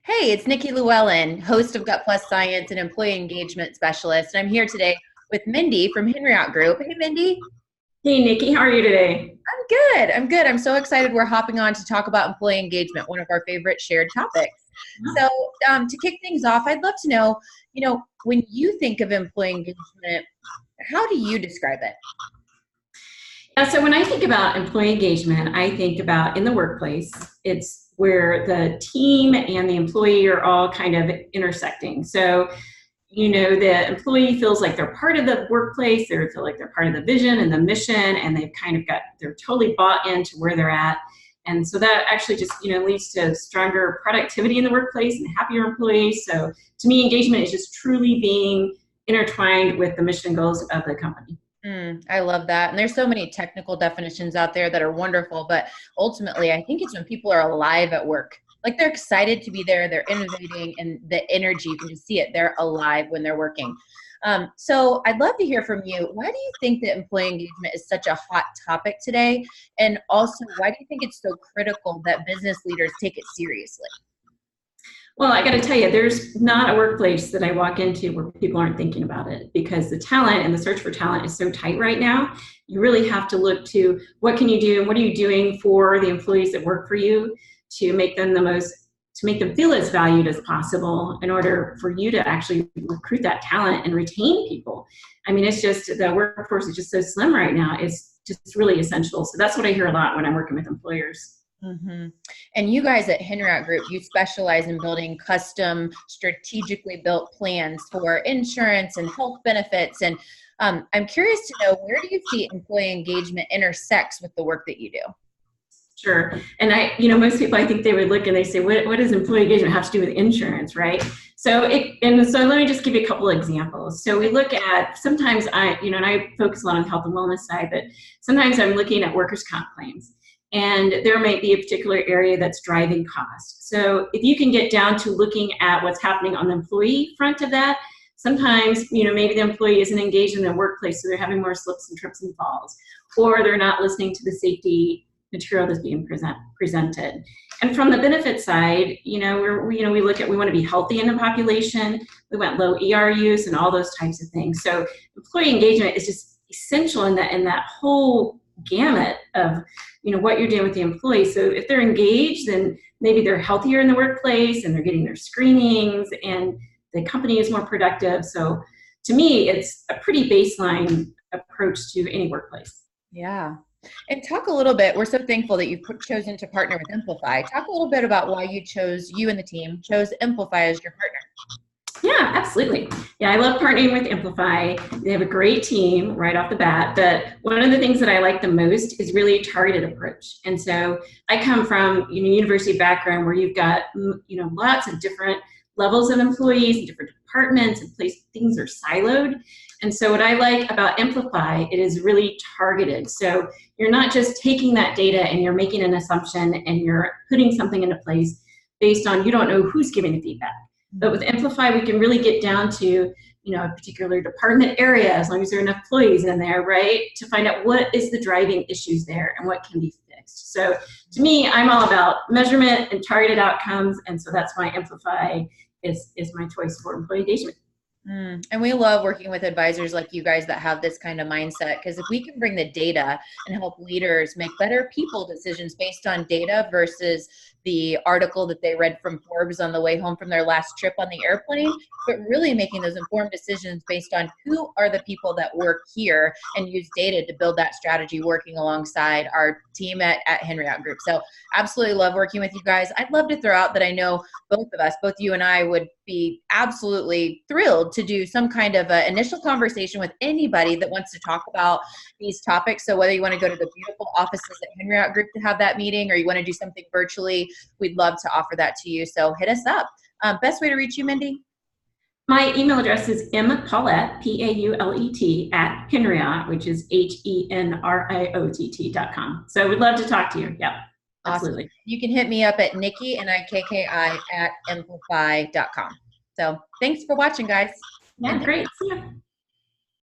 Hey, it's Nikki Lewallen, host of Gut Plus Science and Employee Engagement Specialist. And I'm here today with Mindy from Henriott Group. Hey, Mindy. Hey Nikki, how are you today? I'm good. I'm good. I'm so excited we're hopping on to talk about employee engagement, one of our favorite shared topics. So, to kick things off, I'd love to know, when you think of employee engagement, how do you describe it? Yeah, so when I think about employee engagement, I think about in the workplace. It's where the team and the employee are all kind of intersecting. So, the employee feels like they're part of the workplace, they feel like they're part of the vision and the mission, and they're totally bought into where they're at. And so that actually just, leads to stronger productivity in the workplace and happier employees. So to me, engagement is just truly being intertwined with the mission goals of the company. I love that. And there's so many technical definitions out there that are wonderful, but ultimately, I think it's when people are alive at work. Like they're excited to be there, they're innovating, and the energy, you can just see it. They're alive when they're working. So I'd love to hear from you. Why do you think that employee engagement is such a hot topic today? And also, why do you think it's so critical that business leaders take it seriously? Well, I got to tell you, there's not a workplace that I walk into where people aren't thinking about it, because the talent and the search for talent is so tight right now. You really have to look to what can you do and what are you doing for the employees that work for you to make them to make them feel as valued as possible in order for you to actually recruit that talent and retain people. I mean, it's just the workforce is just so slim right now. It's just really essential. So that's what I hear a lot when I'm working with employers. hmm And you guys at Henriott Group, you specialize in building custom, strategically built plans for insurance and health benefits. And I'm curious to know, where do you see employee engagement intersects with the work that you do? Sure. And most people, I think they would look and they say, what does employee engagement have to do with insurance, right? So let me just give you a couple of examples. So we look at, sometimes and I focus a lot on the health and wellness side, but sometimes I'm looking at workers' comp claims. And there might be a particular area that's driving cost. So if you can get down to looking at what's happening on the employee front of that, sometimes, maybe the employee isn't engaged in their workplace, so they're having more slips and trips and falls, or they're not listening to the safety material that's being presented. And from the benefit side, we look at, we want to be healthy in the population, we want low ER use and all those types of things. So employee engagement is just essential in that whole gamut of what you're doing with the employees. So if they're engaged, then maybe they're healthier in the workplace and they're getting their screenings and the company is more productive. So to me, it's a pretty baseline approach to any workplace. Yeah. And talk a little bit, we're so thankful that you've chosen to partner with Amplify. Talk a little bit about why you and the team chose Amplify as your partner. Yeah, absolutely. Yeah, I love partnering with Amplify. They have a great team right off the bat. But one of the things that I like the most is really a targeted approach. And so I come from university background where you've got lots of different levels of employees and different departments and things are siloed. And so what I like about Amplify, it is really targeted. So you're not just taking that data and you're making an assumption and you're putting something into place based on, you don't know who's giving the feedback. But with Amplify, we can really get down to, a particular department area, as long as there are enough employees in there, right, to find out what is the driving issues there and what can be fixed. So to me, I'm all about measurement and targeted outcomes. And so that's why Amplify is my choice for employee engagement. And we love working with advisors like you guys that have this kind of mindset, because if we can bring the data and help leaders make better people decisions based on data versus the article that they read from Forbes on the way home from their last trip on the airplane, but really making those informed decisions based on who are the people that work here and use data to build that strategy working alongside our team at Henriott Group. So absolutely love working with you guys. I'd love to throw out that I know both of us, both you and I, would be absolutely thrilled to do some kind of an initial conversation with anybody that wants to talk about these topics. So whether you want to go to the beautiful offices at Henriott Group to have that meeting, or you want to do something virtually, we'd love to offer that to you. So hit us up. Best way to reach you, Mindy? My email address is mpaulet, Paulet, at Henriott, which is HENRIOTT.com. So we'd love to talk to you. Yeah, absolutely. Awesome. You can hit me up at Nikki, Nikki, at amplify.com. So thanks for watching, guys. Yeah, great. See ya.